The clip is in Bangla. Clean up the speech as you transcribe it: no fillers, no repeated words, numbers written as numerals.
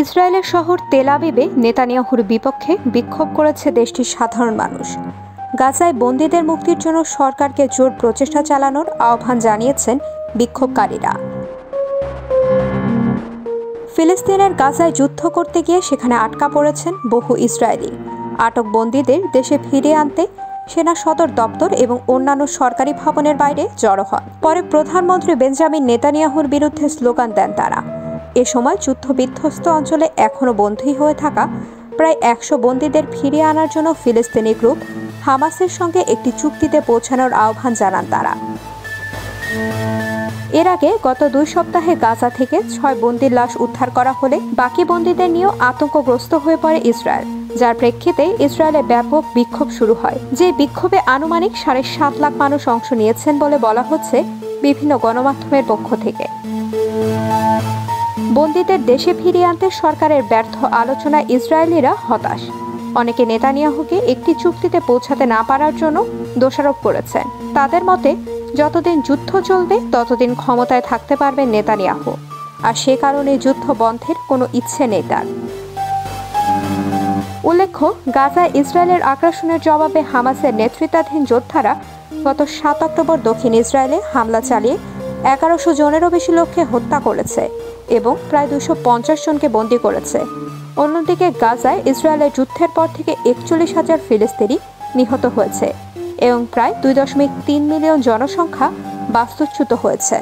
ইসরায়েলের শহর তেল আবিবে নেতানিয়াহুর বিপক্ষে বিক্ষোভ করেছে দেশটির সাধারণ মানুষ। গাজায় বন্দীদের মুক্তির জন্য সরকারকে জোর প্রচেষ্টা চালানোর আহ্বান জানিয়েছেন বিক্ষোভকারীরা। ফিলিস্তিনের গাজায় যুদ্ধ করতে গিয়ে সেখানে আটকা পড়েছেন বহু ইসরায়েলি। আটক বন্দীদের দেশে ফিরিয়ে আনতে সেনা সদর দপ্তর এবং অন্যান্য সরকারি ভবনের বাইরে জড়ো হন। পরে প্রধানমন্ত্রী বেঞ্জামিন নেতানিয়াহুর বিরুদ্ধে স্লোগান দেন তারা। এ সময় যুদ্ধবিধ্বস্ত অঞ্চলে এখনও বন্দী হয়ে থাকা প্রায় 100 বন্দীদের ফিরিয়ে আনার জন্য ফিলিস্তিনি গ্রুপ হামাসের সঙ্গে একটি চুক্তিতে পৌঁছানোর আহ্বান জানান তারা। এর আগে গত 2 সপ্তাহে গাজা থেকে 6 বন্দীর লাশ উদ্ধার করা হলে বাকি বন্দীদের নিয়েও আতঙ্কগ্রস্ত হয়ে পড়ে ইসরায়েল, যার প্রেক্ষিতে ইসরায়েলে ব্যাপক বিক্ষোভ শুরু হয়। যে বিক্ষোভে আনুমানিক 7.5 লাখ মানুষ অংশ নিয়েছেন বলে বলা হচ্ছে বিভিন্ন গণমাধ্যমের পক্ষ থেকে। বন্দীদের দেশে ফিরিয়ে আনতে সরকারের ব্যর্থ আলোচনায় ইসরায়েলিরা হতাশ। অনেকে নেতানিয়াহুকে একটি চুক্তিতে পৌঁছাতে না পারার জন্য দোষারোপ করেছেন। তাদের মতে, যতদিন যুদ্ধ চলবে ততদিন ক্ষমতায় থাকতে পারবেন নেতানিয়াহু, আর সে কারণে যুদ্ধ বন্ধের কোনো ইচ্ছে নেই তার। উল্লেখ্য, গাজায় ইসরায়েলের আগ্রাসনের জবাবে হামাসের নেতৃত্বাধীন যোদ্ধারা গত 7 অক্টোবর দক্ষিণ ইসরায়েলে হামলা চালিয়ে 1100 জনেরও বেশি লোককে হত্যা করেছে এবং প্রায় 250 জনকে বন্দী করেছে। অন্যদিকে গাজায় ইসরায়েলের যুদ্ধের পর থেকে 41,000 ফিলিস্তিনি নিহত হয়েছে এবং প্রায় 2.3 মিলিয়ন জনসংখ্যা বাস্তুচ্যুত হয়েছে।